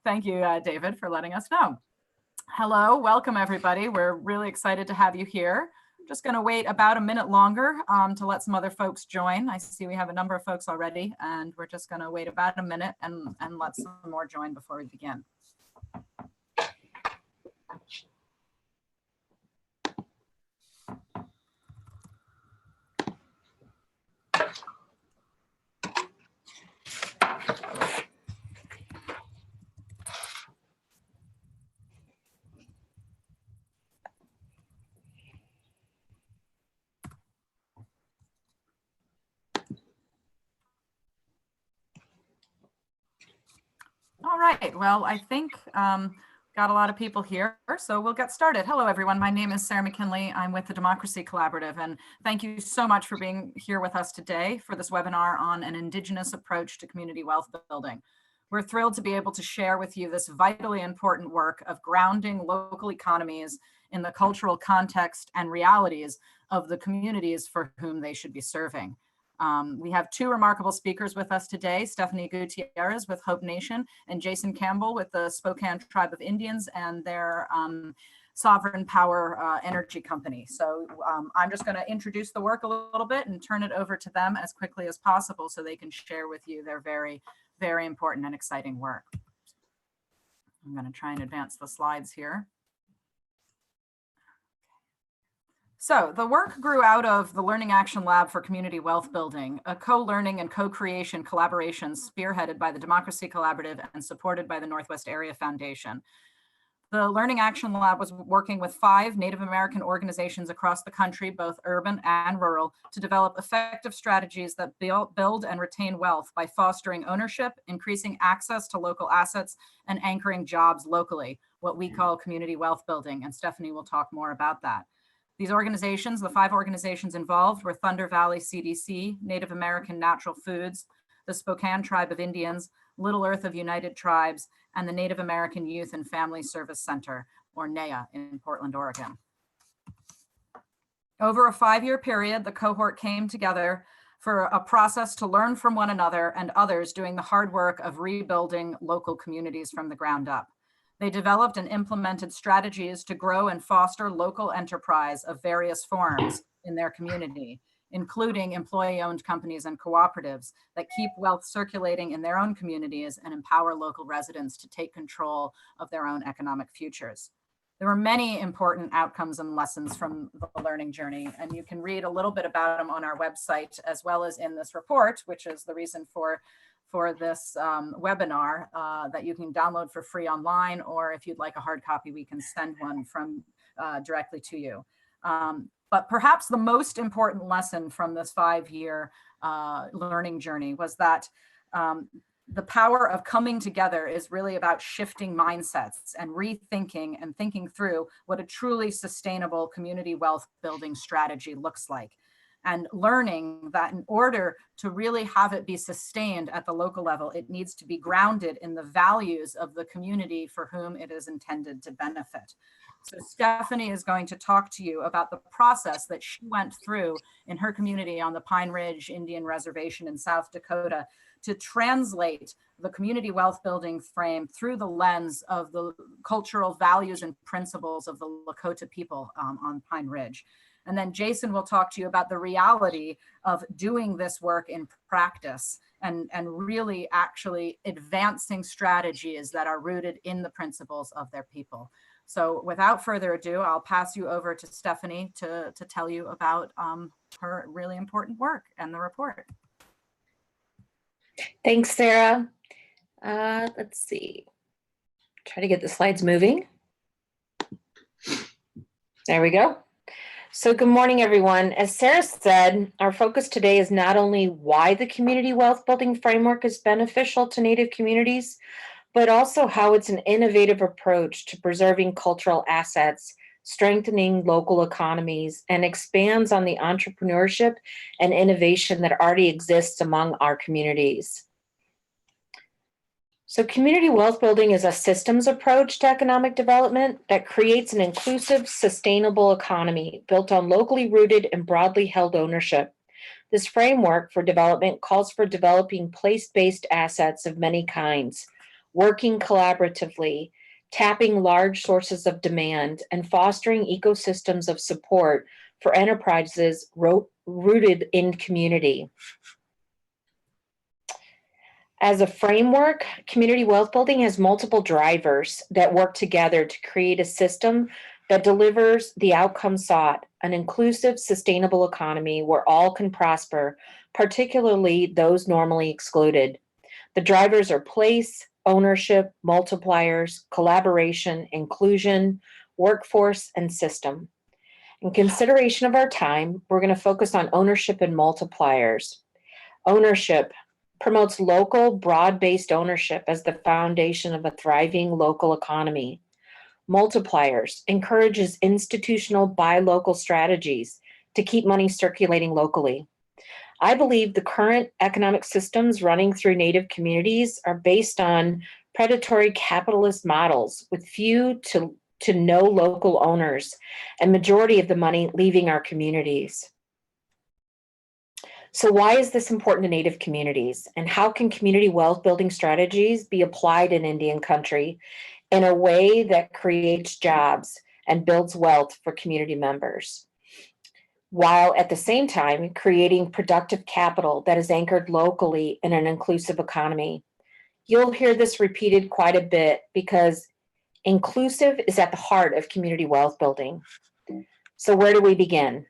Thank you, David, for letting us know. Hello, welcome everybody. We're really excited to have you here. Just going to wait about a minute longer to let some other folks join. I see we have a number of folks already, and we're just going to wait about a minute and let some more join before we begin. All right, well, I think got a lot of people here, so we'll get started. Hello, everyone. My name is Sarah McKinley. I'm with the Democracy Collaborative, and thank you so much for being here with us today for this webinar on an Indigenous approach to community wealth building. We're thrilled to be able to share with you this vitally important work of grounding local economies in the cultural context and realities of the communities for whom they should be serving. We have two remarkable speakers with us today, Stephanie Gutierrez with Hope Nation and Jason Campbell with the Spokane Tribe of Indians and their Sovereign Power Energy Company. So I'm just going to introduce the work a little bit and turn it over to them as quickly as possible so they can share with you their very, very important and exciting work. I'm going to try and advance the slides here. So the work grew out of the Learning Action Lab for Community Wealth Building, a co-learning and co-creation collaboration spearheaded by the Democracy Collaborative and supported by the Northwest Area Foundation. The Learning Action Lab was working with 5 Native American organizations across the country, both urban and rural, to develop effective strategies that build and retain wealth by fostering ownership, increasing access to local assets, and anchoring jobs locally, what we call community wealth building. And Stephanie will talk more about that. These organizations, the 5 organizations involved were Thunder Valley CDC, Native American Natural Foods, the Spokane Tribe of Indians, Little Earth of United Tribes, and the Native American Youth and Family Service Center, or NAYA, in Portland, Oregon. Over a 5-year period, the cohort came together for a process to learn from one another and others doing the hard work of rebuilding local communities from the ground up. They developed and implemented strategies to grow and foster local enterprise of various forms in their community, including employee-owned companies and cooperatives that keep wealth circulating in their own communities and empower local residents to take control of their own economic futures. There were many important outcomes and lessons from the learning journey, and you can read a little bit about them on our website, as well as in this report, which is the reason for this webinar that you can download for free online, or if you'd like a hard copy, we can send one from directly to you. But perhaps the most important lesson from this 5-year learning journey was that the power of coming together is really about shifting mindsets and rethinking and thinking through what a truly sustainable community wealth building strategy looks like. And learning that in order to really have it be sustained at the local level, it needs to be grounded in the values of the community for whom it is intended to benefit. So Stephanie is going to talk to you about the process that she went through in her community on the Pine Ridge Indian Reservation in South Dakota to translate the community wealth building frame through the lens of the cultural values and principles of the Lakota people on Pine Ridge. And then Jason will talk to you about the reality of doing this work in practice and really actually advancing strategies that are rooted in the principles of their people. So without further ado, I'll pass you over to Stephanie to tell you about her really important work and the report. Thanks, Sarah. Let's see. Try to get the slides moving. There we go. So good morning, everyone. As Sarah said, our focus today is not only why the community wealth building framework is beneficial to Native communities, but also how it's an innovative approach to preserving cultural assets, strengthening local economies, and expands on the entrepreneurship and innovation that already exists among our communities. So community wealth building is a systems approach to economic development that creates an inclusive, sustainable economy built on locally rooted and broadly held ownership. This framework for development calls for developing place-based assets of many kinds, working collaboratively, tapping large sources of demand, and fostering ecosystems of support for enterprises rooted in community. As a framework, community wealth building has multiple drivers that work together to create a system that delivers the outcome sought, an inclusive, sustainable economy where all can prosper, particularly those normally excluded. The drivers are place, ownership, multipliers, collaboration, inclusion, workforce, and system. In consideration of our time, we're going to focus on ownership and multipliers. Ownership promotes local, broad-based ownership as the foundation of a thriving local economy. Multipliers encourages institutional buy local strategies to keep money circulating locally. I believe the current economic systems running through Native communities are based on predatory capitalist models with few to no local owners and majority of the money leaving our communities. So why is this important to Native communities, and how can community wealth building strategies be applied in Indian country in a way that creates jobs and builds wealth for community members, while at the same time creating productive capital that is anchored locally in an inclusive economy? You'll hear this repeated quite a bit because inclusive is at the heart of community wealth building. So where do we begin?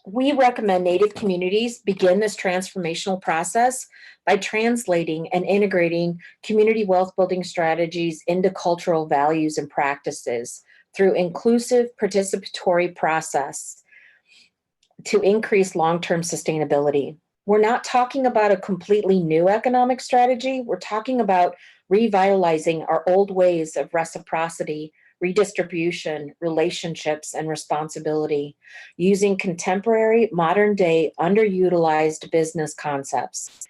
We recommend Native communities begin this transformational process by translating and integrating community wealth building strategies into cultural values and practices through inclusive participatory process to increase long-term sustainability. We're not talking about a completely new economic strategy. We're talking about revitalizing our old ways of reciprocity, redistribution, relationships, and responsibility, using contemporary, modern-day, underutilized business concepts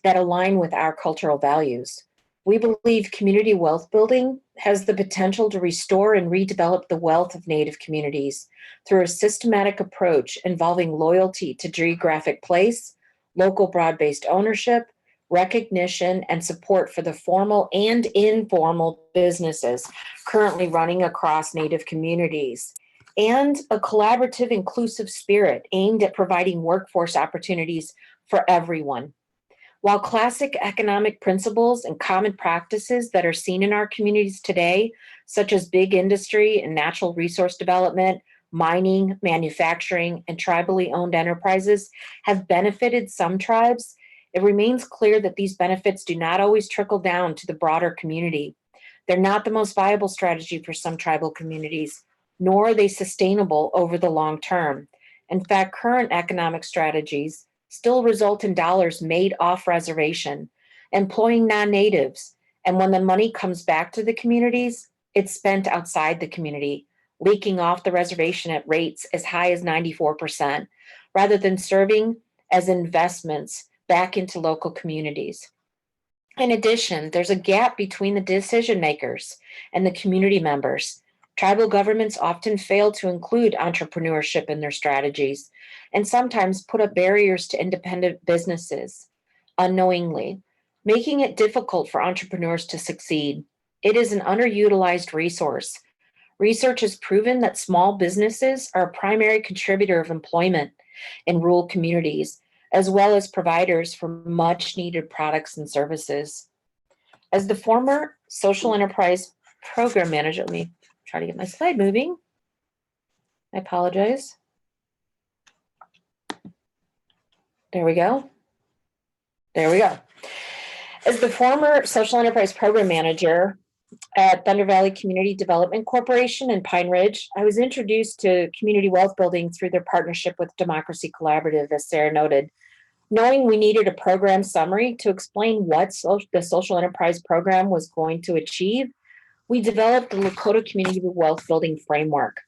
that align with our cultural values. We believe community wealth building has the potential to restore and redevelop the wealth of Native communities through a systematic approach involving loyalty to geographic place, local broad-based ownership, recognition, and support for the formal and informal businesses currently running across Native communities, and a collaborative, inclusive spirit aimed at providing workforce opportunities for everyone. While classic economic principles and common practices that are seen in our communities today, such as big industry and natural resource development, mining, manufacturing, and tribally owned enterprises have benefited some tribes, it remains clear that these benefits do not always trickle down to the broader community. They're not the most viable strategy for some tribal communities, nor are they sustainable over the long term. In fact, current economic strategies still result in dollars made off reservation, employing non-natives, and when the money comes back to the communities, it's spent outside the community, leaking off the reservation at rates as high as 94%, rather than serving as investments back into local communities. In addition, there's a gap between the decision makers and the community members. Tribal governments often fail to include entrepreneurship in their strategies and sometimes put up barriers to independent businesses unknowingly, making it difficult for entrepreneurs to succeed. It is an underutilized resource. Research has proven that small businesses are a primary contributor of employment in rural communities, as well as providers for much needed products and services. As the former social enterprise program manager, let me try to get my slide moving. I apologize. There we go. There we go. As the former social enterprise program manager at Thunder Valley Community Development Corporation in Pine Ridge, I was introduced to community wealth building through their partnership with Democracy Collaborative, as Sarah noted. Knowing we needed a program summary to explain what the social enterprise program was going to achieve, we developed the Lakota Community Wealth Building Framework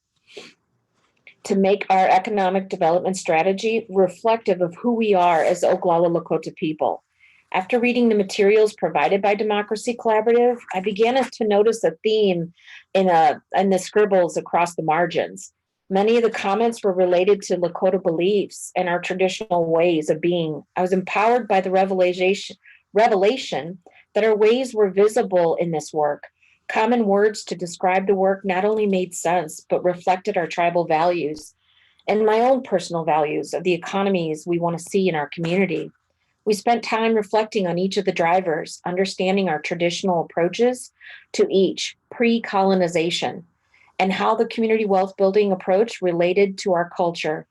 to make our economic development strategy reflective of who we are as Oglala Lakota people. After reading the materials provided by Democracy Collaborative, I began to notice a theme in the scribbles across the margins. Many of the comments were related to Lakota beliefs and our traditional ways of being. I was empowered by the revelation that our ways were visible in this work. Common words to describe the work not only made sense, but reflected our tribal values and my own personal values of the economies we want to see in our community. We spent time reflecting on each of the drivers, understanding our traditional approaches to each pre-colonization and how the community wealth building approach related to our culture.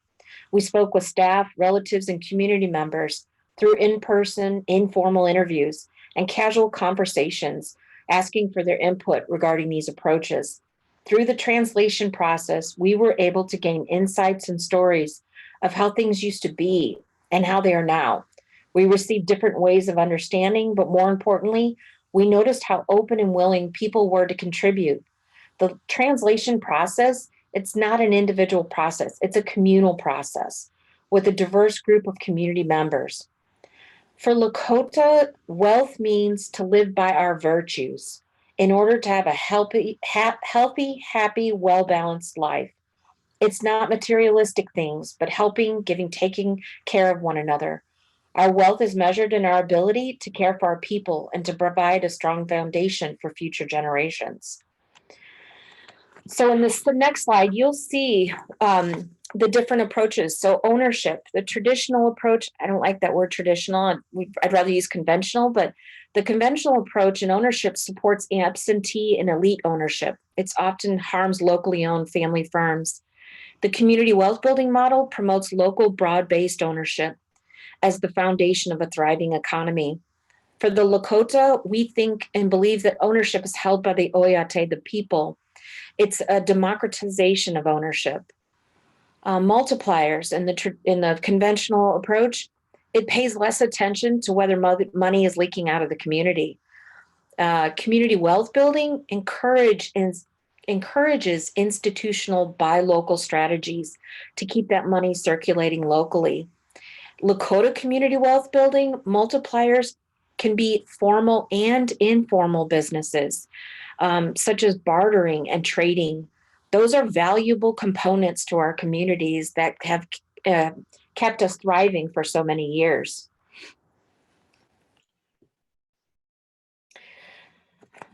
We spoke with staff, relatives, and community members through in-person, informal interviews and casual conversations, asking for their input regarding these approaches. Through the translation process, we were able to gain insights and stories of how things used to be and how they are now. We received different ways of understanding, but more importantly, we noticed how open and willing people were to contribute. The translation process, it's not an individual process, it's a communal process with a diverse group of community members. For Lakota, wealth means to live by our virtues in order to have a healthy, happy, well-balanced life. It's not materialistic things, but helping, giving, taking care of one another. Our wealth is measured in our ability to care for our people and to provide a strong foundation for future generations. So in the next slide, you'll see the different approaches. So ownership, the traditional approach, I don't like that word traditional. I'd rather use conventional, but the conventional approach in ownership supports absentee and elite ownership. It's often harms locally owned family firms. The community wealth building model promotes local broad-based ownership as the foundation of a thriving economy. For the Lakota, we think and believe that ownership is held by the Oyate, the people. It's a democratization of ownership. Multipliers in the conventional approach, it pays less attention to whether money is leaking out of the community. Community wealth building encourages institutional buy local strategies to keep that money circulating locally. Lakota community wealth building multipliers can be formal and informal businesses, such as bartering and trading. Those are valuable components to our communities that have kept us thriving for so many years.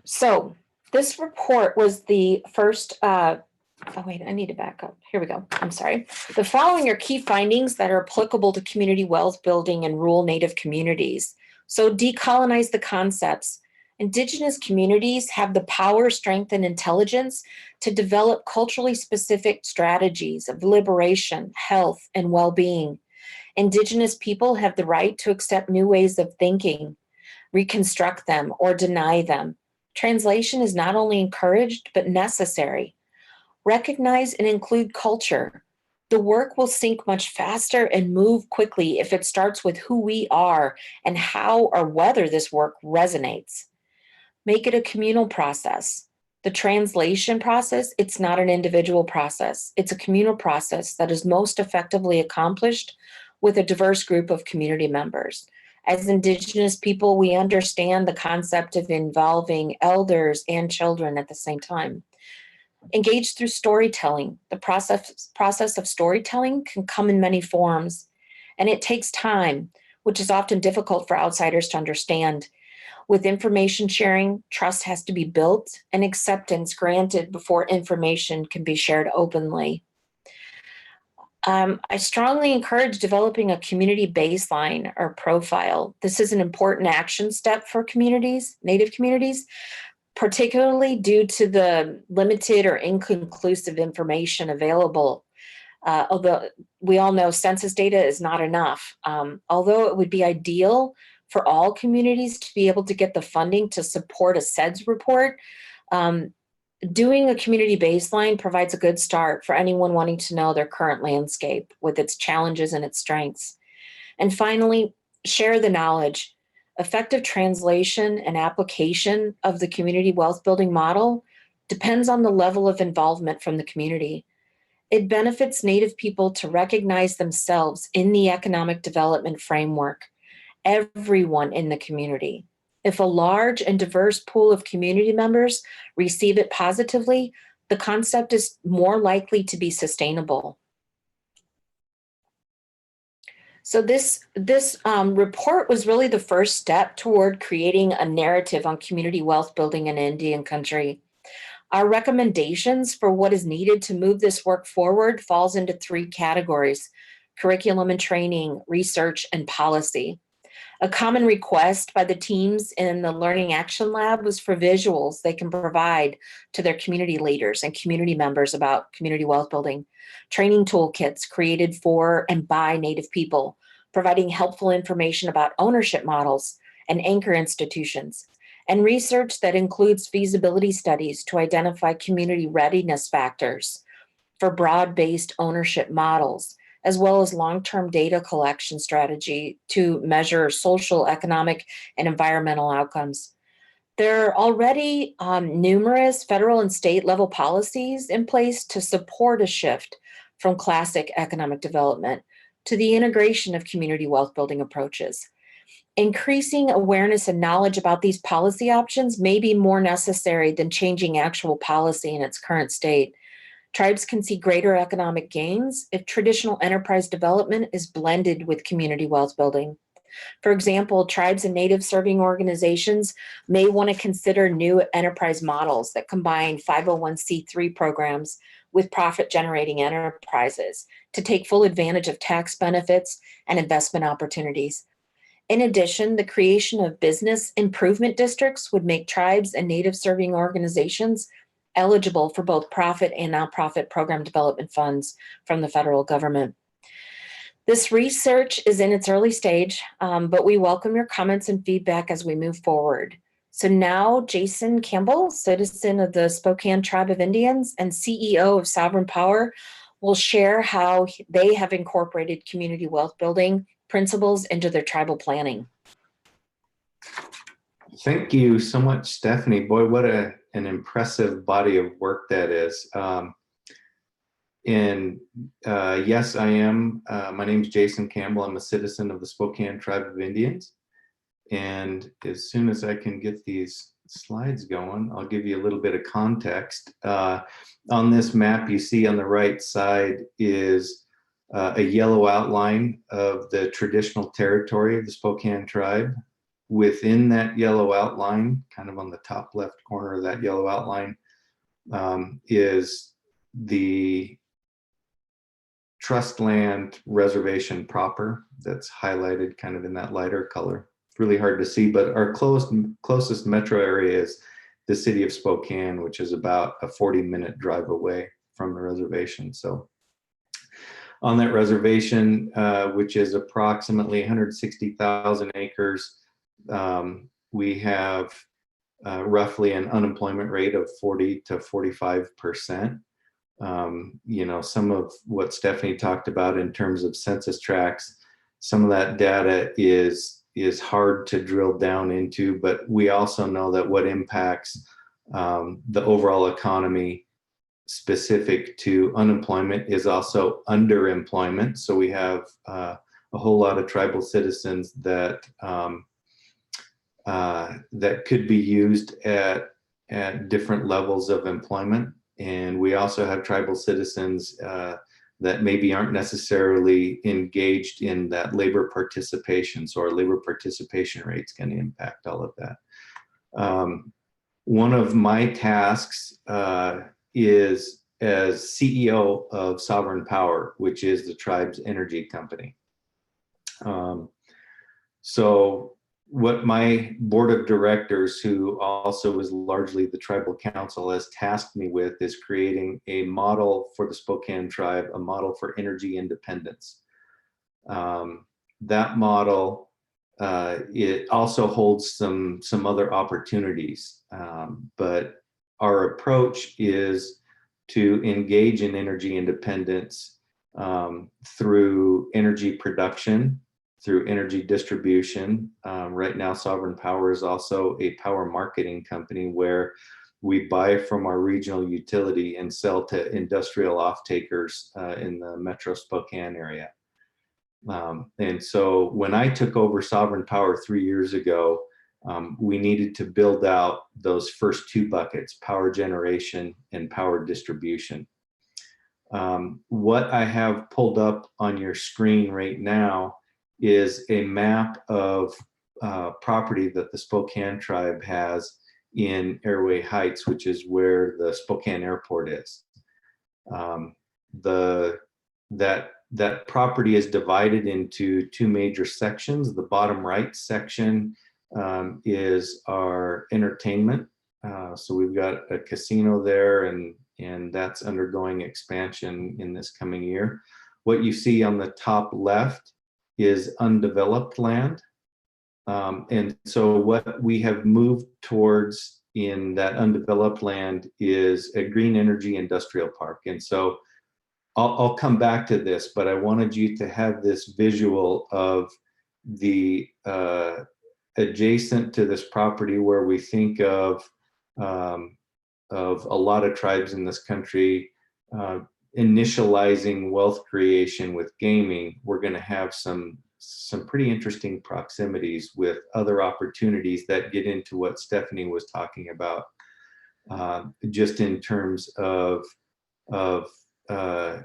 So this report was the first, oh wait, I need to back up. Here we go. I'm sorry. The following are key findings that are applicable to community wealth building in rural Native communities. So decolonize the concepts. Indigenous communities have the power, strength, and intelligence to develop culturally specific strategies of liberation, health, and well-being. Indigenous people have the right to accept new ways of thinking, reconstruct them, or deny them. Translation is not only encouraged, but necessary. Recognize and include culture. The work will sink much faster and move quickly if it starts with who we are and how or whether this work resonates. Make it a communal process. The translation process, it's not an individual process. It's a communal process that is most effectively accomplished with a diverse group of community members. As Indigenous people, we understand the concept of involving elders and children at the same time. Engage through storytelling. The process of storytelling can come in many forms, and it takes time, which is often difficult for outsiders to understand. With information sharing, trust has to be built and acceptance granted before information can be shared openly. I strongly encourage developing a community baseline or profile. This is an important action step for communities, Native communities, particularly due to the limited or inconclusive information available. Although we all know census data is not enough. Although it would be ideal for all communities to be able to get the funding to support a SEDS report, doing a community baseline provides a good start for anyone wanting to know their current landscape with its challenges and its strengths. And finally, share the knowledge. Effective translation and application of the community wealth building model depends on the level of involvement from the community. It benefits Native people to recognize themselves in the economic development framework, everyone in the community. If a large and diverse pool of community members receive it positively, the concept is more likely to be sustainable. So this report was really the first step toward creating a narrative on community wealth building in Indian country. Our recommendations for what is needed to move this work forward falls into three categories: curriculum and training, research, and policy. A common request by the teams in the Learning Action Lab was for visuals they can provide to their community leaders and community members about community wealth building, training toolkits created for and by Native people, providing helpful information about ownership models and anchor institutions, and research that includes feasibility studies to identify community readiness factors for broad-based ownership models, as well as long-term data collection strategy to measure social, economic, and environmental outcomes. There are already numerous federal and state level policies in place to support a shift from classic economic development to the integration of community wealth building approaches. Increasing awareness and knowledge about these policy options may be more necessary than changing actual policy in its current state. Tribes can see greater economic gains if traditional enterprise development is blended with community wealth building. For example, tribes and native serving organizations may want to consider new enterprise models that combine 501c3 programs with profit generating enterprises to take full advantage of tax benefits and investment opportunities. In addition, the creation of business improvement districts would make tribes and native serving organizations eligible for both profit and nonprofit program development funds from the federal government. This research is in its early stage, but we welcome your comments and feedback as we move forward. So now Jason Campbell, citizen of the Spokane Tribe of Indians and CEO of Sovereign Power, will share how they have incorporated community wealth building principles into their tribal planning. Thank you so much, Stephanie. Boy, what an impressive body of work that is. Yes, I am. My name is Jason Campbell. I'm a citizen of the Spokane Tribe of Indians. And as soon as I can get these slides going, I'll give you a little bit of context. On this map, you see on the right side is a yellow outline of the traditional territory of the Spokane Tribe. Within that yellow outline, kind of on the top left corner of that yellow outline, is the trust land reservation proper that's highlighted kind of in that lighter color. It's really hard to see, but our closest metro area is the city of Spokane, which is about a 40-minute drive away from the reservation. So on that reservation, which is approximately 160,000 acres, we have roughly an unemployment rate of 40 to 45%. You know, some of what Stephanie talked about in terms of census tracts, some of that data is hard to drill down into, but we also know that what impacts the overall economy specific to unemployment is also underemployment. So we have a whole lot of tribal citizens that that could be used at different levels of employment. And we also have tribal citizens that maybe aren't necessarily engaged in that labor participation. So our labor participation rates can impact all of that. One of my tasks is as CEO of Sovereign Power, which is the tribe's energy company. So what my board of directors, who also is largely the tribal council, has tasked me with is creating a model for the Spokane tribe, a model for energy independence. That model, it also holds some other opportunities, but our approach is to engage in energy independence through energy production, through energy distribution. Right now, Sovereign Power is also a power marketing company where we buy from our regional utility and sell to industrial off-takers in the Metro Spokane area. And so when I took over Sovereign Power 3 years ago, we needed to build out those first two buckets, power generation and power distribution. What I have pulled up on your screen right now is a map of property that the Spokane tribe has in Airway Heights, which is where the Spokane Airport is. That property is divided into two major sections. The bottom right section is our entertainment. So we've got a casino there, and that's undergoing expansion in this coming year. What you see on the top left is undeveloped land. And so what we have moved towards in that undeveloped land is a green energy industrial park. And so I'll come back to this, but I wanted you to have this visual of the adjacent to this property where we think of a lot of tribes in this country initializing wealth creation with gaming. We're going to have some pretty interesting proximities with other opportunities that get into what Stephanie was talking about, just in terms of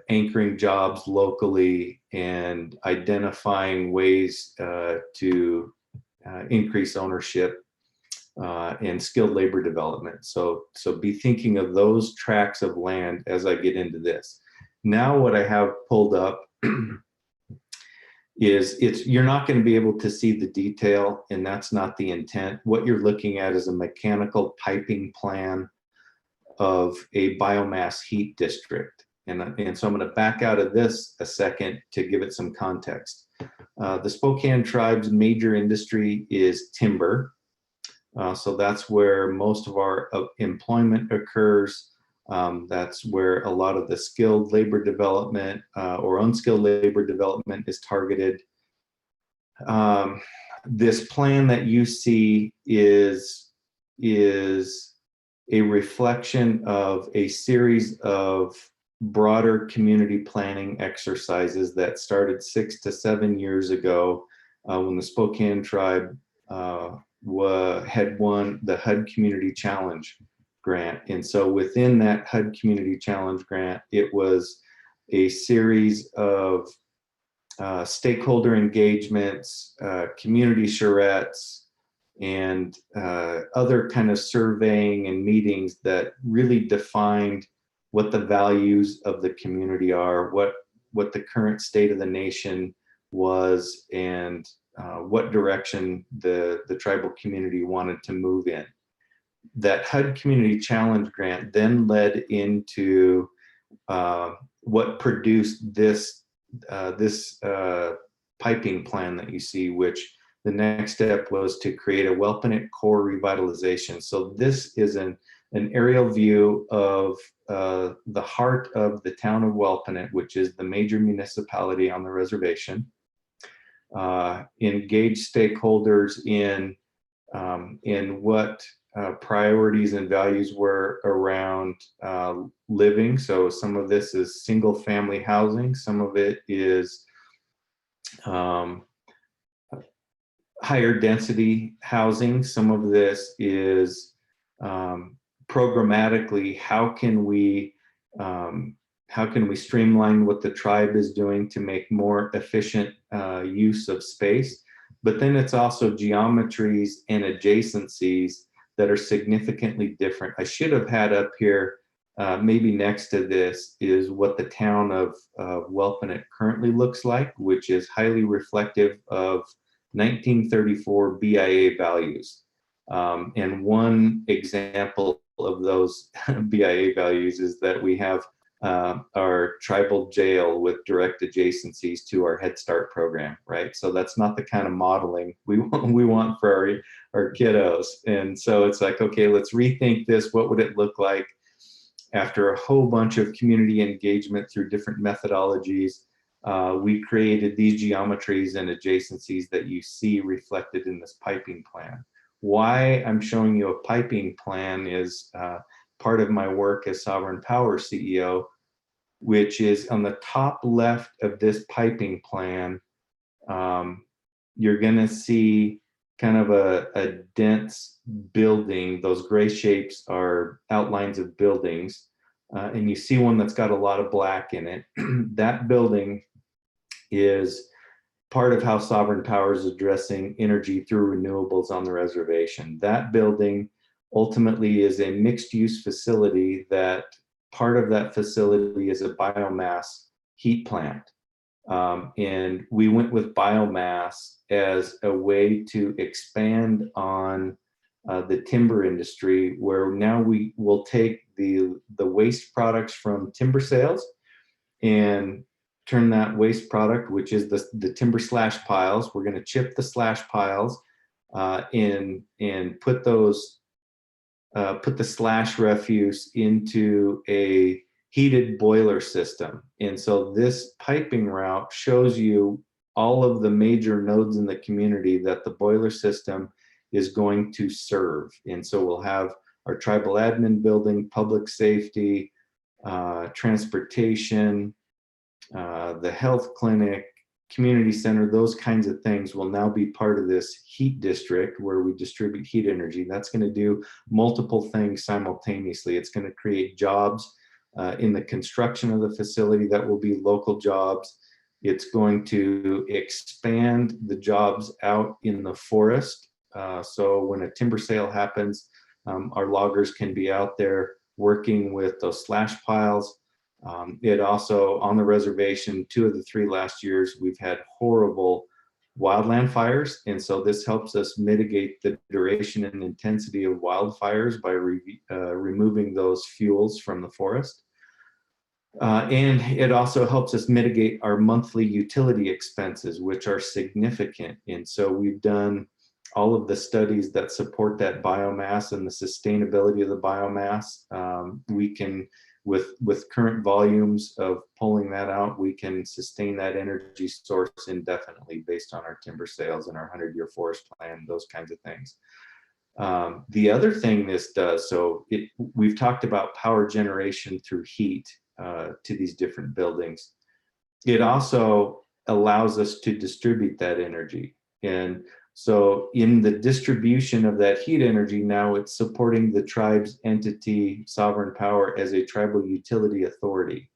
anchoring jobs locally and identifying ways to increase ownership and skilled labor development. So be thinking of those tracts of land as I get into this. Now what I have pulled up is you're not going to be able to see the detail, and that's not the intent. What you're looking at is a mechanical piping plan of a biomass heat district. And so I'm going to back out of this a second to give it some context. The Spokane tribe's major industry is timber. So that's where most of our employment occurs. That's where a lot of the skilled labor development or unskilled labor development is targeted. This plan that you see is a reflection of a series of broader community planning exercises that started 6 to 7 years ago when the Spokane tribe had won the HUD Community Challenge grant. And so within that HUD Community Challenge grant, it was a series of stakeholder engagements, community charrettes, and other kind of surveying and meetings that really defined what the values of the community are, what the current state of the nation was, and what direction the tribal community wanted to move in. That HUD Community Challenge grant then led into what produced this piping plan that you see, which the next step was to create a Welpinit core revitalization. So this is an aerial view of the heart of the town of Welpinit, which is the major municipality on the reservation. Engage stakeholders in what priorities and values were around living. So some of this is single family housing. Some of it is higher density housing. Some of this is programmatically, how can we streamline what the tribe is doing to make more efficient use of space? But then it's also geometries and adjacencies that are significantly different. I should have had up here, maybe next to this, is what the town of Welpinit currently looks like, which is highly reflective of 1934 BIA values. And one example of those BIA values is that we have our tribal jail with direct adjacencies to our Head Start program, right? So that's not the kind of modeling we want for our kiddos. And so it's like, okay, let's rethink this. What would it look like after a whole bunch of community engagement through different methodologies? We created these geometries and adjacencies that you see reflected in this piping plan. Why I'm showing you a piping plan is part of my work as Sovereign Power CEO, which is on the top left of this piping plan. You're going to see kind of a dense building. Those gray shapes are outlines of buildings. And you see one that's got a lot of black in it. That building is part of how Sovereign Power is addressing energy through renewables on the reservation. That building ultimately is a mixed-use facility that part of that facility is a biomass heat plant. And we went with biomass as a way to expand on the timber industry, where now we will take the waste products from timber sales and turn that waste product, which is the timber slash piles. We're going to chip the slash piles and put those put the slash refuse into a heated boiler system. And so this piping route shows you all of the major nodes in the community that the boiler system is going to serve. And so we'll have our tribal admin building, public safety, transportation, the health clinic, community center, those kinds of things will now be part of this heat district where we distribute heat energy. That's going to do multiple things simultaneously. It's going to create jobs in the construction of the facility that will be local jobs. It's going to expand the jobs out in the forest. So when a timber sale happens, our loggers can be out there working with those slash piles. It also, on the reservation, 2 of the 3 last years, we've had horrible wildland fires. And so this helps us mitigate the duration and intensity of wildfires by removing those fuels from the forest. And it also helps us mitigate our monthly utility expenses, which are significant. And so we've done all of the studies that support that biomass and the sustainability of the biomass. We can, with current volumes of pulling that out, we can sustain that energy source indefinitely based on our timber sales and our 100-year forest plan, those kinds of things. The other thing this does, we've talked about power generation through heat to these different buildings. It also allows us to distribute that energy. And so in the distribution of that heat energy, now it's supporting the tribe's entity, Sovereign Power, as a tribal utility authority.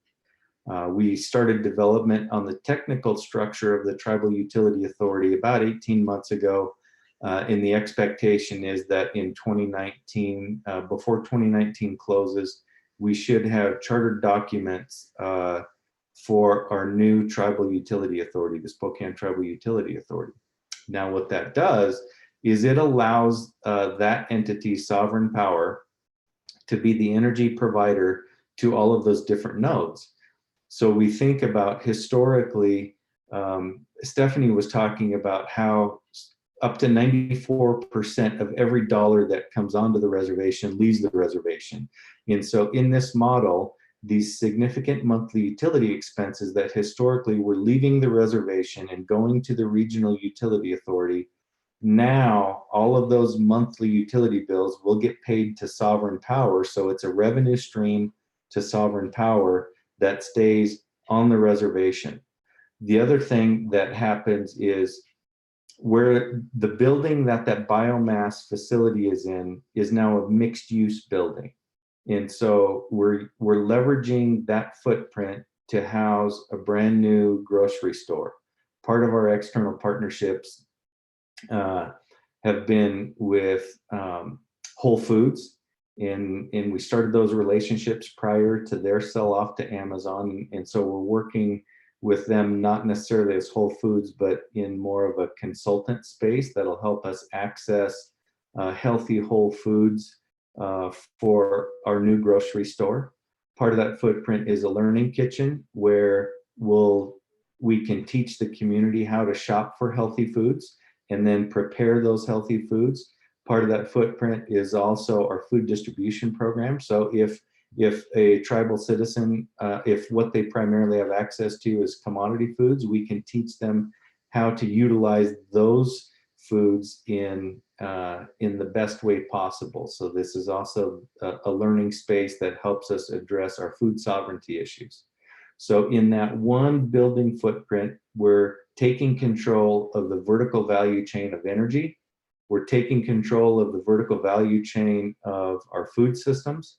We started development on the technical structure of the tribal utility authority about 18 months ago. And the expectation is that in 2019, before 2019 closes, we should have chartered documents for our new tribal utility authority, the Spokane Tribal Utility Authority. Now, what that does is it allows that entity, Sovereign Power, to be the energy provider to all of those different nodes. So we think about historically, Stephanie was talking about how up to 94% of every dollar that comes onto the reservation leaves the reservation. And so in this model, these significant monthly utility expenses that historically were leaving the reservation and going to the regional utility authority, now all of those monthly utility bills will get paid to Sovereign Power. So it's a revenue stream to Sovereign Power that stays on the reservation. The other thing that happens is where the building that biomass facility is in is now a mixed use building. And so we're leveraging that footprint to house a brand new grocery store. Part of our external partnerships have been with Whole Foods, and we started those relationships prior to their sell off to Amazon. And so we're working with them, not necessarily as Whole Foods, but in more of a consultant space that'll help us access healthy whole foods for our new grocery store. Part of that footprint is a learning kitchen where we can teach the community how to shop for healthy foods and then prepare those healthy foods. Part of that footprint is also our food distribution program. So if a tribal citizen, if what they primarily have access to is commodity foods, we can teach them how to utilize those foods in the best way possible. So this is also a learning space that helps us address our food sovereignty issues. So in that one building footprint, we're taking control of the vertical value chain of energy. We're taking control of the vertical value chain of our food systems.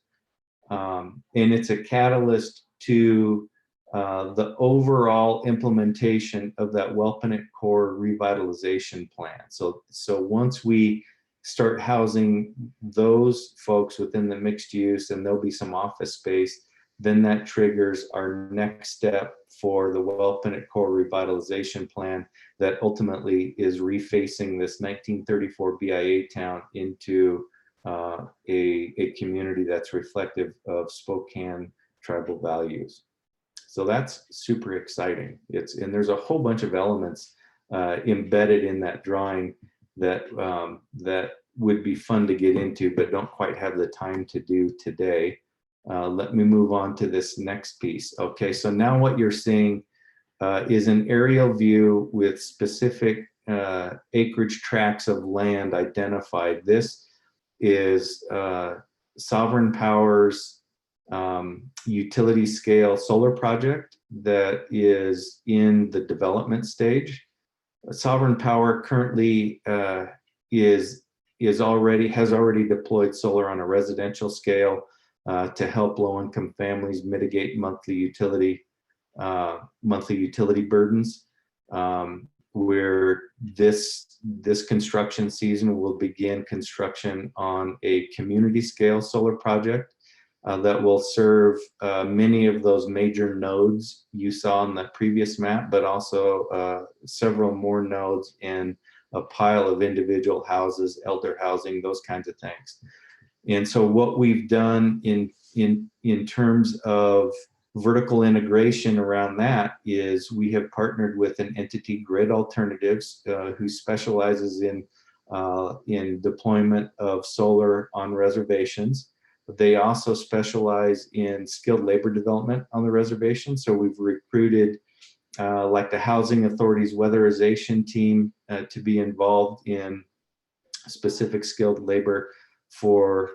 And it's a catalyst to the overall implementation of that Wellpinit Core revitalization plan. So once we start housing those folks within the mixed use, and there'll be some office space, then that triggers our next step for the Wellpinit Core revitalization plan that ultimately is refacing this 1934 BIA town into a community that's reflective of Spokane tribal values. So that's super exciting. And there's a whole bunch of elements embedded in that drawing that that would be fun to get into, but don't quite have the time to do today. Let me move on to this next piece. Okay, so now what you're seeing is an aerial view with specific acreage tracts of land identified. This is Sovereign Power's utility scale solar project that is in the development stage. Sovereign Power currently has already deployed solar on a residential scale to help low-income families mitigate monthly utility burdens. Where this construction season will begin construction on a community scale solar project that will serve many of those major nodes you saw in the previous map, but also several more nodes in a pile of individual houses, elder housing, those kinds of things. And so what we've done in terms of vertical integration around that is we have partnered with an entity, Grid Alternatives, who specializes in deployment of solar on reservations. They also specialize in skilled labor development on the reservation. So we've recruited like the Housing Authority's weatherization team to be involved in specific skilled labor for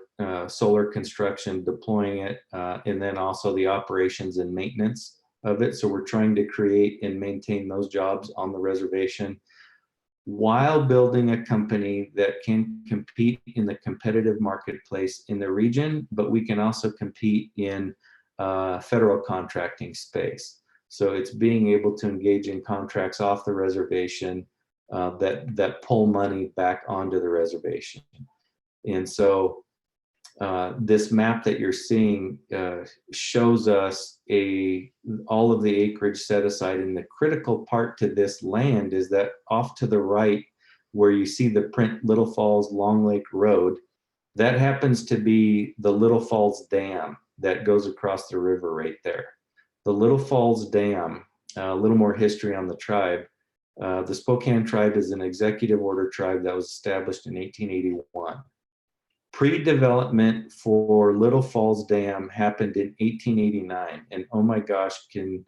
solar construction, deploying it, and then also the operations and maintenance of it. So we're trying to create and maintain those jobs on the reservation while building a company that can compete in the competitive marketplace in the region, but we can also compete in federal contracting space. So it's being able to engage in contracts off the reservation that pull money back onto the reservation. And so this map that you're seeing shows us all of the acreage set aside. And the critical part to this land is that off to the right, where you see the print Little Falls Long Lake Road, that happens to be the Little Falls Dam that goes across the river right there. The Little Falls Dam, a little more history on the tribe. The Spokane tribe is an executive order tribe that was established in 1881. Pre-development for Little Falls Dam happened in 1889, and oh my gosh, can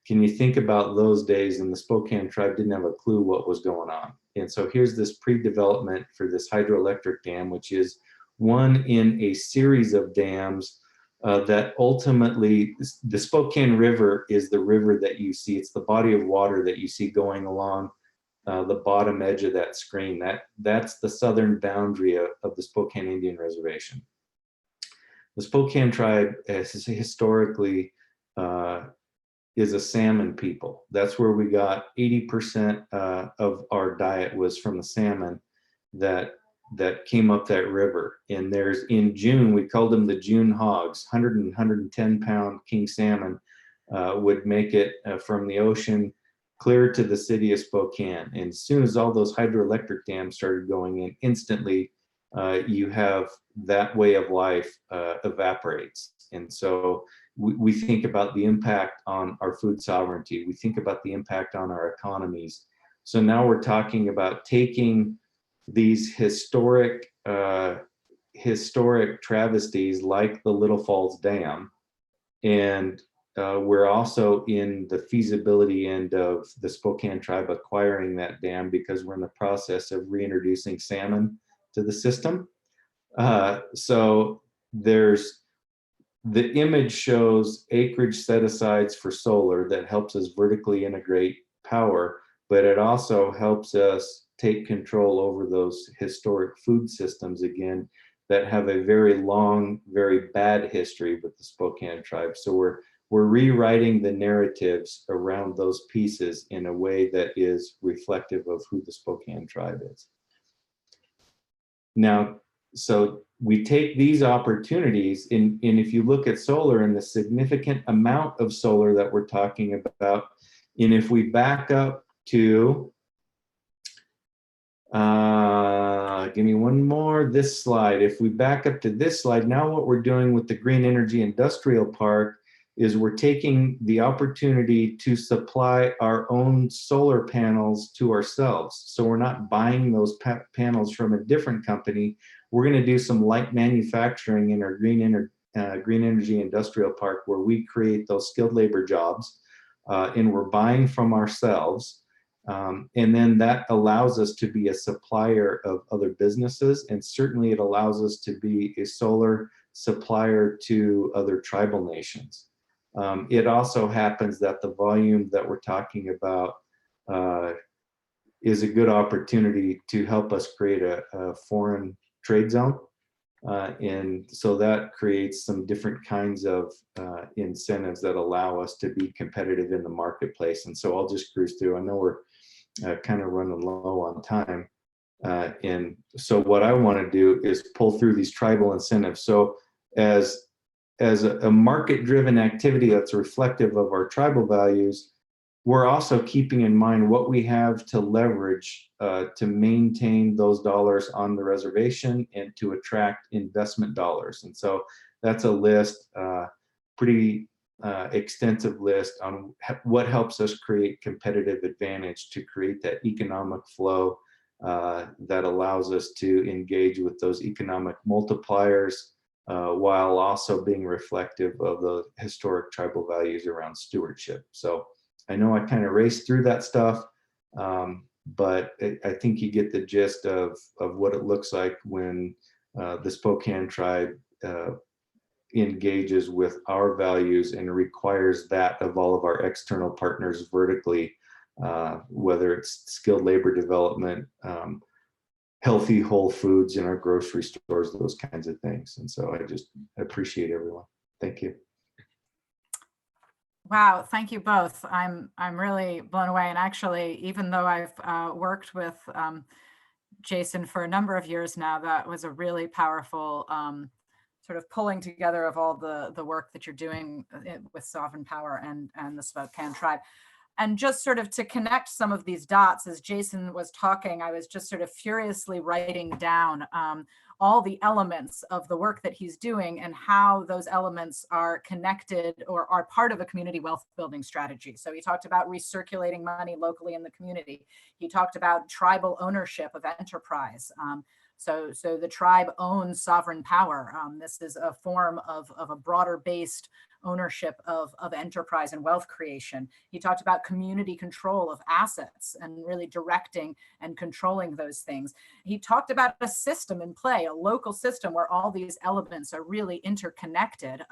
you think about those days? And the Spokane tribe didn't have a clue what was going on. And so here's this pre-development for this hydroelectric dam, which is one in a series of dams that ultimately, the Spokane River is the river that you see. It's the body of water that you see going along the bottom edge of that screen. That's the southern boundary of the Spokane Indian Reservation. The Spokane tribe historically is a salmon people. That's where we got 80% of our diet was from the salmon that came up that river. And in June, we called them the June hogs. 100 and 110 pound king salmon would make it from the ocean clear to the city of Spokane. And as soon as all those hydroelectric dams started going in, instantly you have that way of life evaporates. And so we think about the impact on our food sovereignty. We think about the impact on our economies. So now we're talking about taking these historic travesties like the Little Falls Dam, and we're also in the feasibility end of the Spokane tribe acquiring that dam because we're in the process of reintroducing salmon to the system. So the image shows acreage set-asides for solar that helps us vertically integrate power, but it also helps us take control over those historic food systems that have a very long, very bad history with the Spokane tribe. So we're rewriting the narratives around those pieces in a way that is reflective of who the Spokane tribe is. Now, so we take these opportunities and if you look at solar and the significant amount of solar that we're talking about, and if we back up to, give me one more, this slide. If we back up to this slide, now what we're doing with the Green Energy Industrial Park is we're taking the opportunity to supply our own solar panels to ourselves. So we're not buying those panels from a different company. We're going to do some light manufacturing in our Green Energy Industrial Park, where we create those skilled labor jobs, and we're buying from ourselves. And then that allows us to be a supplier of other businesses, and certainly it allows us to be a solar supplier to other tribal nations. It also happens that the volume that we're talking about is a good opportunity to help us create a foreign trade zone. And so that creates some different kinds of incentives that allow us to be competitive in the marketplace. And so I'll just cruise through. I know we're kind of running low on time. And so what I want to do is pull through these tribal incentives. So as a market-driven activity that's reflective of our tribal values, we're also keeping in mind what we have to leverage to maintain those dollars on the reservation and to attract investment dollars. And so that's a list, pretty extensive list on what helps us create competitive advantage to create that economic flow that allows us to engage with those economic multipliers, while also being reflective of the historic tribal values around stewardship. So I know I kind of raced through that stuff, but I think you get the gist of what it looks like when the Spokane tribe engages with our values and requires that of all of our external partners vertically, whether it's skilled labor development, healthy whole foods in our grocery stores, those kinds of things. And so I just appreciate everyone. Thank you. Wow, thank you both. I'm really blown away. And actually, even though I've worked with Jason for a number of years now, that was a really powerful sort of pulling together of all the work that you're doing with Sovereign Power and the Spokane tribe. And just sort of to connect some of these dots, as Jason was talking, I was just sort of furiously writing down all the elements of the work that he's doing and how those elements are connected or are part of a community wealth building strategy. So he talked about recirculating money locally in the community. He talked about tribal ownership of enterprise. So the tribe owns sovereign power. This is a form of a broader based ownership of enterprise and wealth creation. He talked about community control of assets and really directing and controlling those things. He talked about a system in play, a local system where all these elements are really interconnected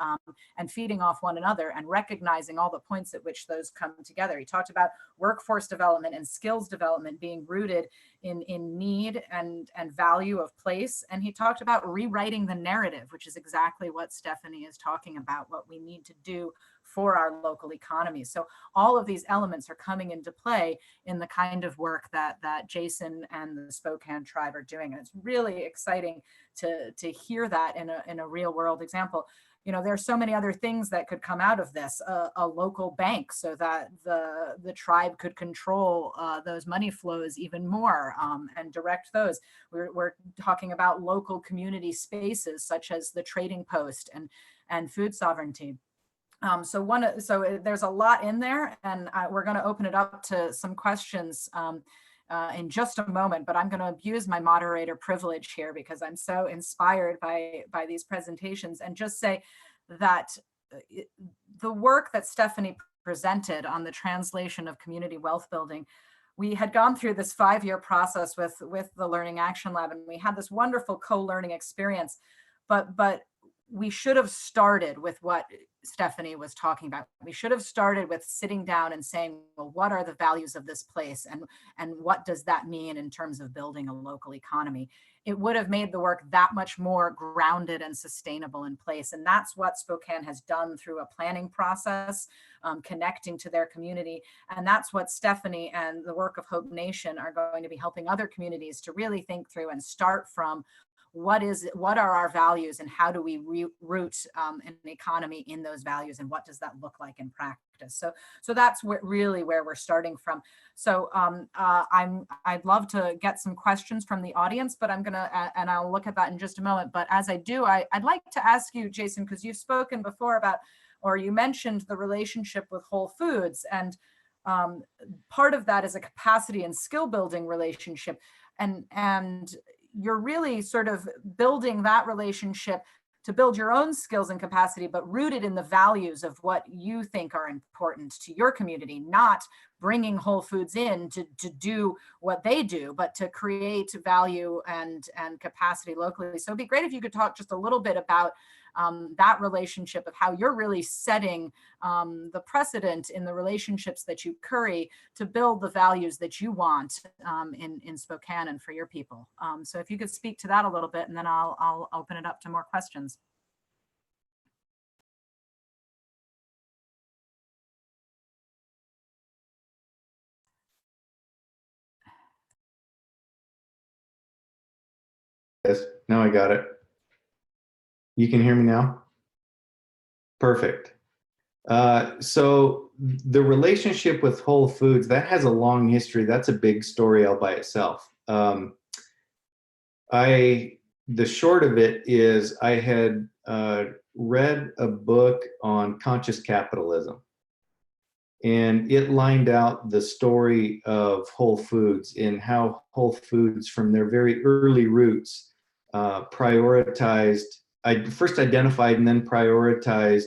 and feeding off one another and recognizing all the points at which those come together. He talked about workforce development and skills development being rooted in need and value of place. And he talked about rewriting the narrative, which is exactly what Stephanie is talking about, what we need to do for our local economy. So all of these elements are coming into play in the kind of work that Jason and the Spokane tribe are doing. And it's really exciting to hear that in a real world example. You know, there are so many other things that could come out of this, a local bank so that the tribe could control those money flows even more and direct those. We're talking about local community spaces such as the trading post and food sovereignty. So there's a lot in there, and we're going to open it up to some questions in just a moment, but I'm going to abuse my moderator privilege here because I'm so inspired by these presentations, and just say that the work that Stephanie presented on the translation of community wealth building, we had gone through this 5-year process with the Learning Action Lab, and we had this wonderful co-learning experience, but we should have started with what Stephanie was talking about. We should have started with sitting down and saying, well, what are the values of this place? And what does that mean in terms of building a local economy? it would have made the work that much more grounded and sustainable in place. And that's what Spokane has done through a planning process, connecting to their community. And that's what Stephanie and the work of Hope Nation are going to be helping other communities to really think through and start from. What are our values, and how do we root an economy in those values, and what does that look like in practice? So that's really where we're starting from. So I'd love to get some questions from the audience, but I'm gonna and I'll look at that in just a moment. But as I do, I'd like to ask you, Jason, because you've spoken before about, or you mentioned the relationship with Whole Foods, and part of that is a capacity and skill building relationship, and you're really sort of building that relationship to build your own skills and capacity, but rooted in the values of what you think are important to your community, not bringing Whole Foods in to do what they do, but to create value and capacity locally. So it'd be great if you could talk just a little bit about that relationship, of how you're really setting the precedent in the relationships that you curry to build the values that you want in Spokane and for your people. So if you could speak to that a little bit, and then I'll open it up to more questions. Yes, now I got it. You can hear me now? Perfect. So the relationship with Whole Foods, that has a long history. That's a big story all by itself. The short of it is, I had read a book on conscious capitalism, and it lined out the story of Whole Foods, and how Whole Foods, from their very early roots, first identified and then prioritized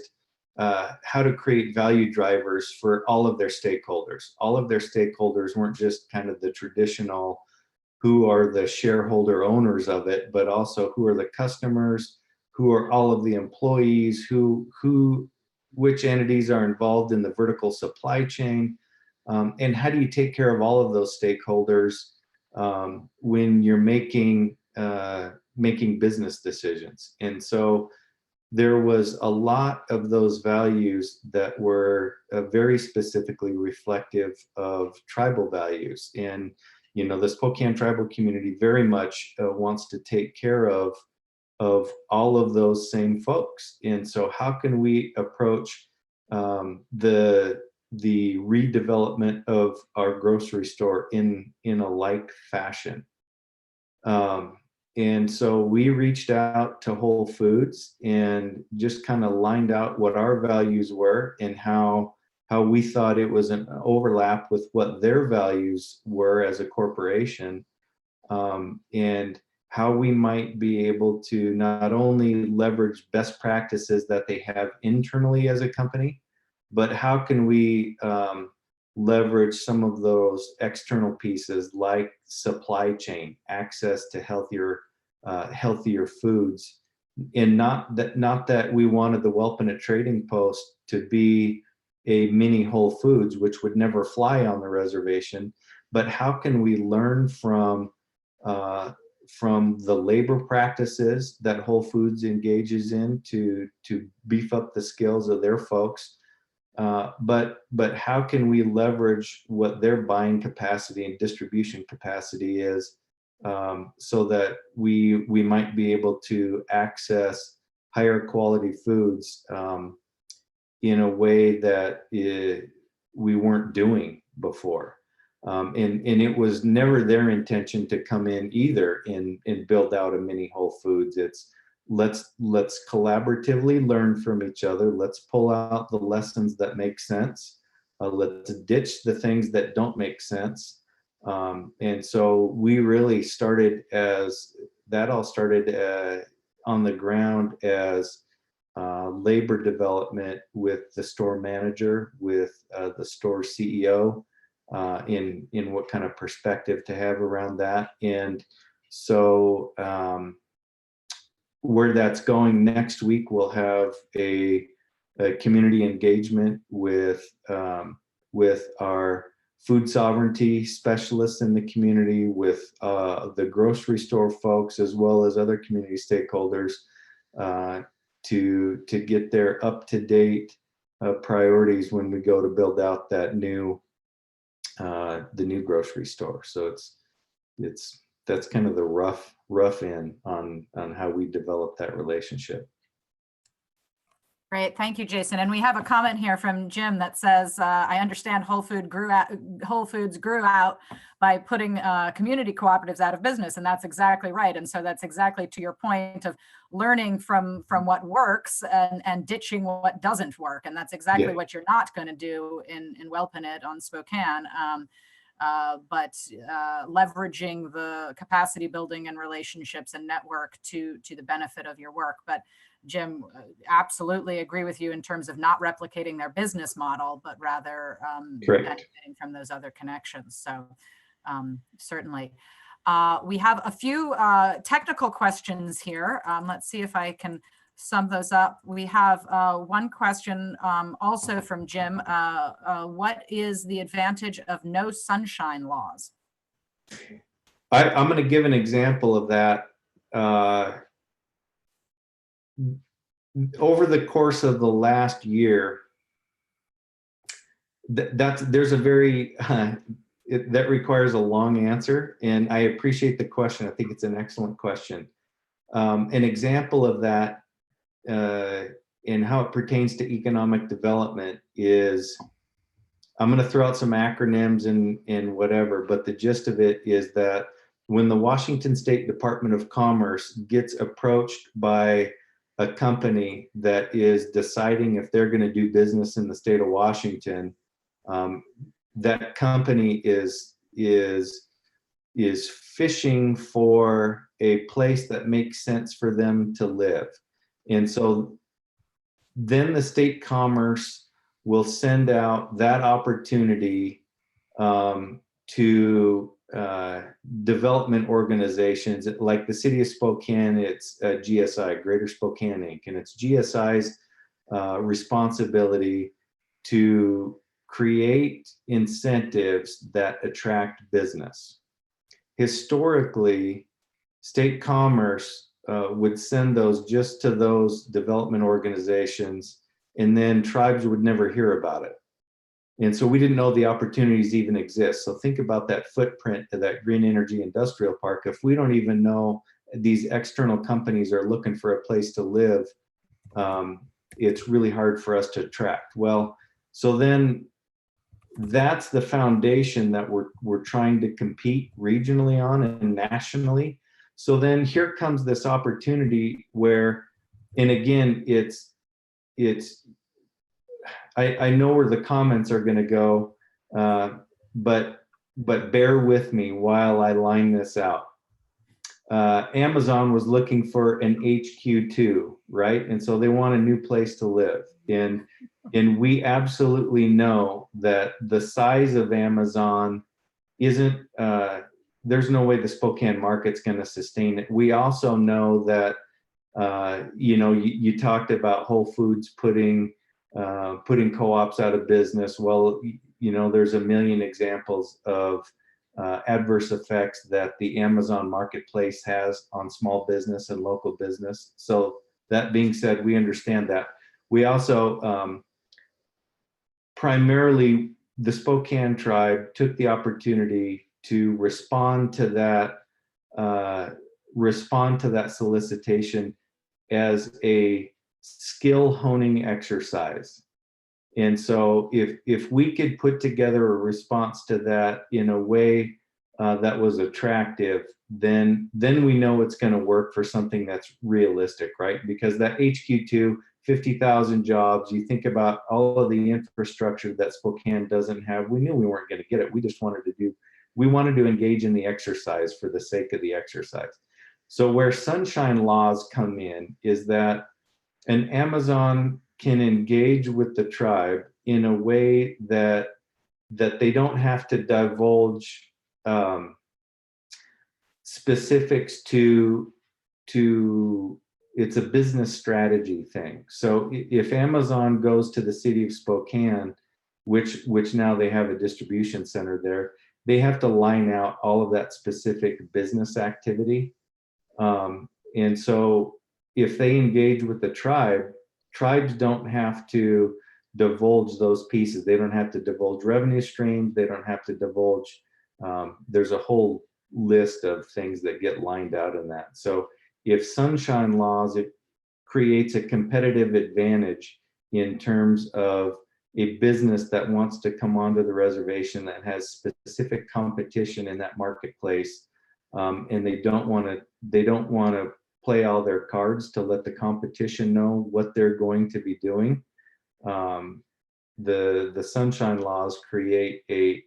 how to create value drivers for all of their stakeholders. All of their stakeholders weren't just kind of the traditional, who are the shareholder owners of it, but also who are the customers, who are all of the employees, which entities are involved in the vertical supply chain, and how do you take care of all of those stakeholders when you're making business decisions. And so there was a lot of those values that were very specifically reflective of tribal values. And the Spokane tribal community very much wants to take care of all of those same folks. And so how can we approach the redevelopment of our grocery store in a like fashion? And so we reached out to Whole Foods and just kind of lined out what our values were, and how we thought it was an overlap with what their values were as a corporation, and how we might be able to not only leverage best practices that they have internally as a company, but how can we leverage some of those external pieces, like supply chain, access to healthier foods. And not that we wanted the Wellpinit Trading Post to be a mini Whole Foods, which would never fly on the reservation, but how can we learn from the labor practices that Whole Foods engages in to beef up the skills of their folks, but how can we leverage what their buying capacity and distribution capacity is, so that we might be able to access higher quality foods in a way that we weren't doing before. And it was never their intention to come in either and build out a mini Whole Foods. It's let's collaboratively learn from each other. Let's pull out the lessons that make sense. Let's ditch the things that don't make sense. And so we really started on the ground as labor development with the store manager, with the store CEO, in what kind of perspective to have around that. And so where that's going next week, we'll have a community engagement with our food sovereignty specialists in the community, with the grocery store folks, as well as other community stakeholders, to get their up-to-date priorities when we go to build out that new the new grocery store. So that's kind of the rough end on how we develop that relationship. Great, thank you, Jason. And we have a comment here from Jim that says, I understand Whole Foods grew out by putting community cooperatives out of business, and that's exactly right. And so that's exactly to your point of learning from what works and ditching what doesn't work. And that's exactly what you're not going to do in Welpinit on Spokane. But leveraging the capacity building and relationships and network to the benefit of your work. But Jim, absolutely agree with you in terms of not replicating their business model, but rather benefiting from those other connections. So certainly. We have a few technical questions here. Let's see if I can sum those up. We have one question also from Jim. What is the advantage of no sunshine laws? I'm going to give an example of that. Over the course of the last year, there's a very that requires a long answer, and I appreciate the question. I think it's an excellent question. An example of that and how it pertains to economic development is, I'm going to throw out some acronyms and whatever, but the gist of it is that when the Washington State Department of Commerce gets approached by a company that is deciding if they're going to do business in the state of Washington, that company is fishing for a place that makes sense for them to live. And so then the state commerce will send out that opportunity to development organizations like the city of Spokane. It's GSI, Greater Spokane Inc., and it's GSI's responsibility to create incentives that attract business. Historically, state commerce would send those just to those development organizations, and then tribes would never hear about it. And so we didn't know the opportunities even exist. So think about that footprint of that green energy industrial park. If we don't even know these external companies are looking for a place to live, it's really hard for us to attract. Well, so then that's the foundation that we're trying to compete regionally on and nationally. So then here comes this opportunity where, and again, I know where the comments are going to go, but bear with me while I line this out. Amazon was looking for an HQ2, right? And so they want a new place to live. And we absolutely know that the size of Amazon isn't, there's no way the Spokane market's going to sustain it. We also know that, you talked about Whole Foods putting co-ops out of business. Well, there's a million examples of adverse effects that the Amazon marketplace has on small business and local business. So that being said, we understand that. We also, primarily the Spokane tribe took the opportunity to respond to that solicitation as a skill honing exercise. And so if we could put together a response to that in a way that was attractive, then we know it's going to work for something that's realistic, right? Because that HQ2, 50,000 jobs, you think about all of the infrastructure that Spokane doesn't have. We knew we weren't going to get it. We just wanted to engage in the exercise for the sake of the exercise. So where sunshine laws come in is that an Amazon can engage with the tribe in a way that they don't have to divulge specifics to it's a business strategy thing. So if Amazon goes to the city of Spokane which now they have a distribution center there. They have to line out all of that specific business activity. And so if they engage with the tribe, tribes don't have to divulge those pieces. They don't have to divulge revenue streams. They don't have to divulge, there's a whole list of things that get lined out in that. So if sunshine laws, it creates a competitive advantage in terms of a business that wants to come onto the reservation that has specific competition in that marketplace, and they don't want to play all their cards to let the competition know what they're going to be doing. The sunshine laws create a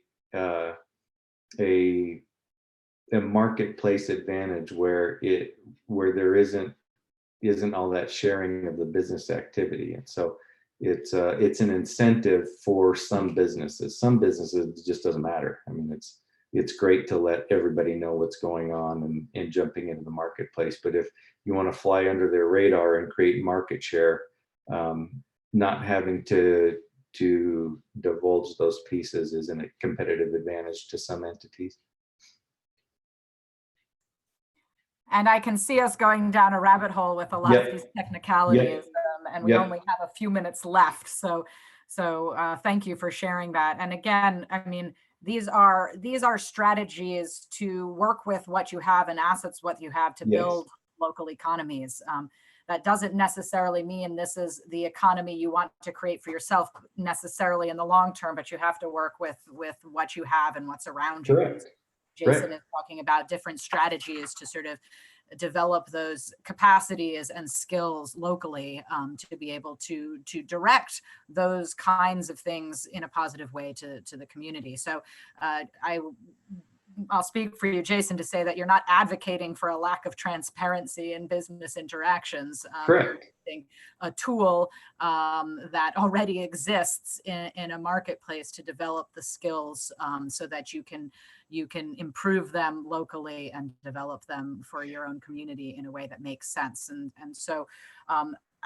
marketplace advantage where there isn't all that sharing of the business activity. And so it's an incentive for some businesses. Some businesses, it just doesn't matter. I mean, it's great to let everybody know what's going on and jumping into the marketplace. But if you want to fly under their radar and create market share, not having to divulge those pieces is a competitive advantage to some entities. And I can see us going down a rabbit hole with a lot of these technicalities, and we only have a few minutes left. So thank you for sharing that. And again, I mean, these are strategies to work with what you have and assets what you have to build local economies. That doesn't necessarily mean this is the economy you want to create for yourself necessarily in the long term, but you have to work with what you have and what's around you. Correct. Jason is talking about different strategies to sort of develop those capacities and skills locally, to be able to direct those kinds of things in a positive way to the community. So I'll speak for you, Jason, to say that you're not advocating for a lack of transparency in business interactions. Correct. A tool that already exists in a marketplace to develop the skills, so that you can improve them locally and develop them for your own community in a way that makes sense. And so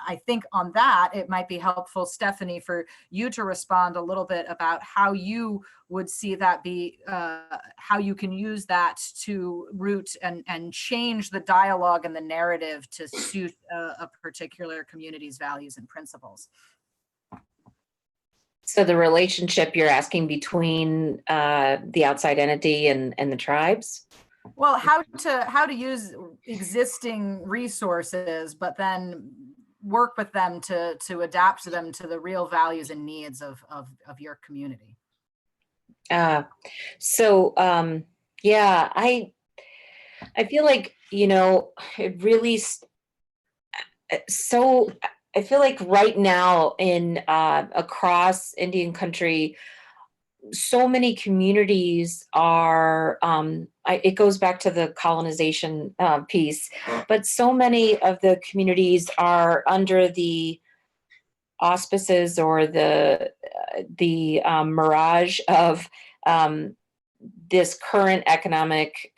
I think on that, it might be helpful, Stephanie, for you to respond a little bit about how you would see that be, how you can use that to root and change the dialogue and the narrative to suit a particular community's values and principles. So the relationship you're asking between the outside entity and the tribes? Well, how to use existing resources, but then work with them to adapt to them to the real values and needs of your community. Yeah, I feel like, it really, so I feel like right now in across Indian country, so many communities are, it goes back to the colonization piece, but so many of the communities are under the auspices or the mirage of these current economic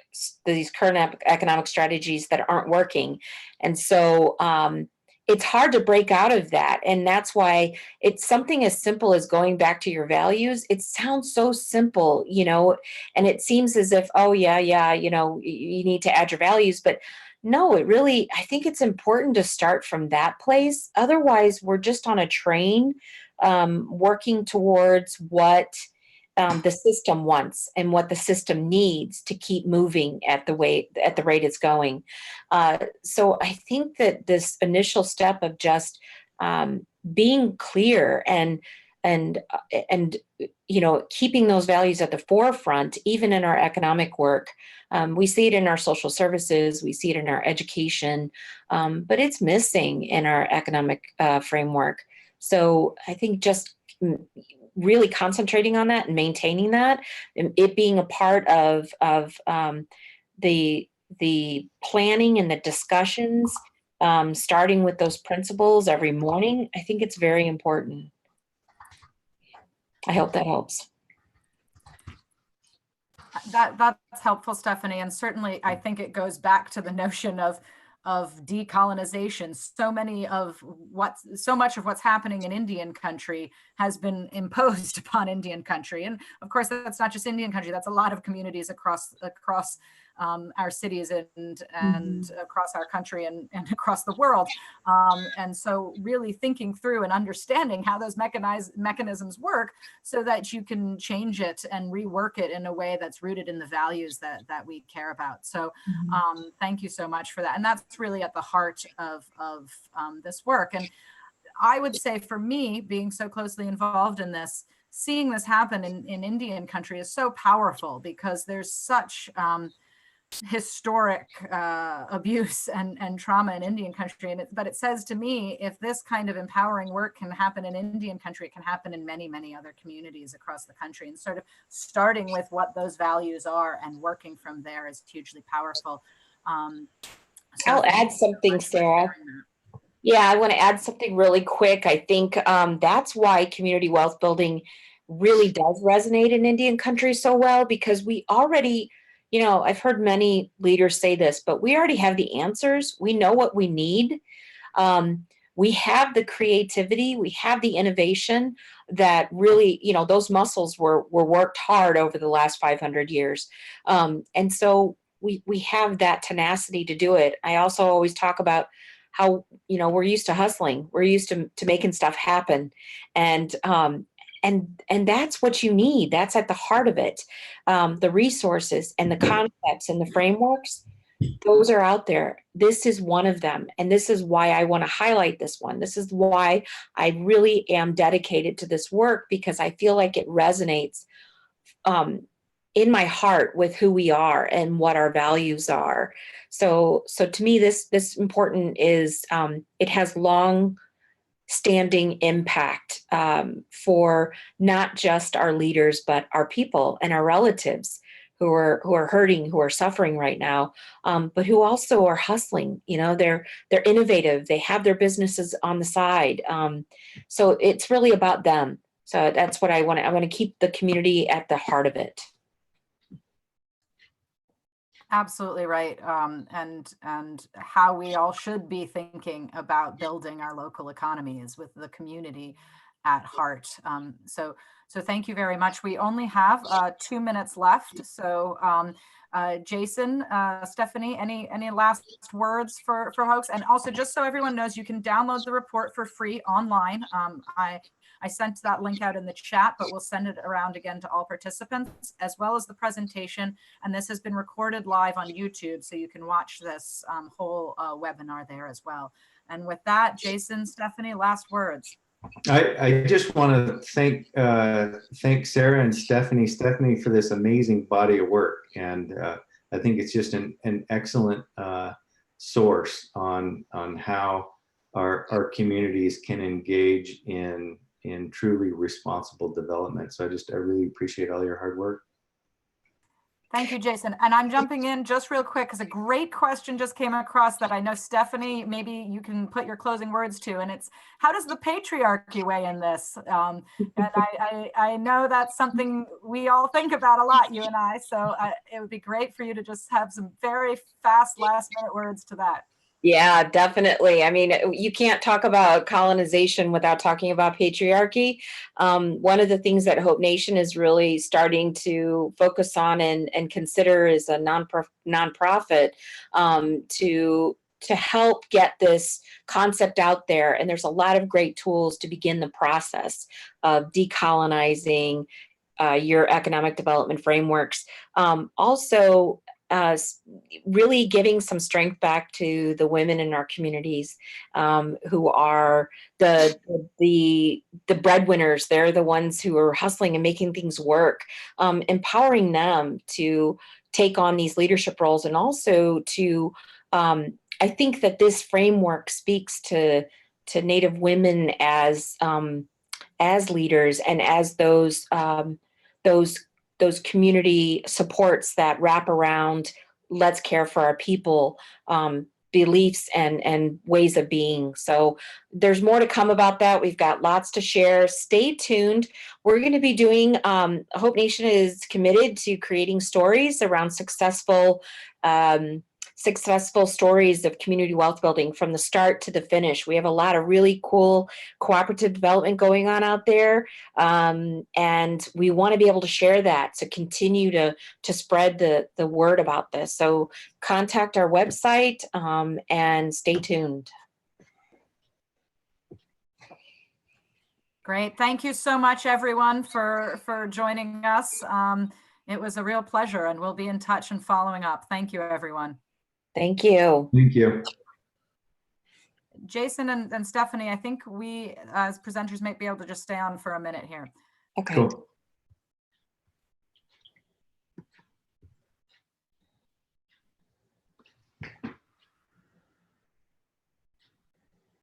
strategies that aren't working. And so it's hard to break out of that. And that's why it's something as simple as going back to your values. It sounds so simple, and it seems as if, oh yeah, you need to add your values, but no, I think it's important to start from that place. Otherwise, we're just on a train working towards what the system wants and what the system needs to keep moving at the rate it's going. So I think that this initial step of just being clear and keeping those values at the forefront, even in our economic work. We see it in our social services, we see it in our education, but it's missing in our economic framework. So I think just really concentrating on that and maintaining that, and it being a part of the planning and the discussions, starting with those principles every morning, I think it's very important. I hope that helps. That's helpful, Stephanie. And certainly I think it goes back to the notion of decolonization. So much of what's happening in Indian country has been imposed upon Indian country. And of course, that's not just Indian country, that's a lot of communities across our cities and across our country and across the world. And so really thinking through and understanding how those mechanisms work so that you can change it and rework it in a way that's rooted in the values that we care about. So thank you so much for that. And that's really at the heart of this work. And I would say for me, being so closely involved in this, seeing this happen in Indian country is so powerful, because there's such historic abuse and trauma in Indian country. But it says to me, if this kind of empowering work can happen in Indian country, it can happen in many, many other communities across the country. And sort of starting with what those values are and working from there is hugely powerful. I'll add something, Sarah. Yeah, I want to add something really quick. I think that's why community wealth building really does resonate in Indian country so well, because we already, I've heard many leaders say this, but we already have the answers. We know what we need. We have the creativity, we have the innovation that really, those muscles were worked hard over the last 500 years. And so we have that tenacity to do it. I also always talk about how, we're used to hustling. We're used to making stuff happen. And that's what you need. That's at the heart of it. The resources and the concepts and the frameworks, those are out there. This is one of them. And this is why I want to highlight this one. This is why I really am dedicated to this work, because I feel like it resonates in my heart with who we are and what our values are. So to me, this important is it has long standing impact for not just our leaders, but our people and our relatives who are hurting, who are suffering right now, but who also are hustling. They're innovative. They have their businesses on the side. So it's really about them. So that's what I want to keep the community at the heart of it. Absolutely right. And how we all should be thinking about building our local economies with the community at heart. So thank you very much. We only have 2 minutes left. So Jason, Stephanie, any last words for folks? And also, just so everyone knows, you can download the report for free online. I sent that link out in the chat, but we'll send it around again to all participants, as well as the presentation. And this has been recorded live on YouTube, so you can watch this whole webinar there as well. And with that, Jason, Stephanie, last words. I just want to thank Sarah and Stephanie for this amazing body of work, and I think it's just an excellent source on how our communities can engage in truly responsible development. So I really appreciate all your hard work. Thank you, Jason. And I'm jumping in just real quick because a great question just came across that I know, Stephanie, maybe you can put your closing words to, and it's, how does the patriarchy weigh in this? And I know that's something we all think about a lot, you and I, so it would be great for you to just have some very fast last minute words to that. Yeah, definitely. I mean, you can't talk about colonization without talking about patriarchy. One of the things that Hope Nation is really starting to focus on and consider is a nonprofit to help get this concept out there. And there's a lot of great tools to begin the process of decolonizing your economic development frameworks. Also, really giving some strength back to the women in our communities who are the breadwinners. They're the ones who are hustling and making things work, empowering them to take on these leadership roles, and also to I think that this framework speaks to Native women as leaders and as those community supports that wrap around let's care for our people beliefs and ways of being. So there's more to come about that. We've got lots to share. Stay tuned. We're going to be doing, Hope Nation is committed to creating stories around successful successful stories of community wealth building from the start to the finish. We have a lot of really cool cooperative development going on out there. And we want to be able to share that, to continue to spread the word about this. So contact our website and stay tuned. Great. Thank you so much, everyone, for joining us. It was a real pleasure, and we'll be in touch and following up. Thank you, everyone. Thank you. Thank you. Jason and Stephanie, I think we as presenters might be able to just stay on for a minute here. Okay. Cool.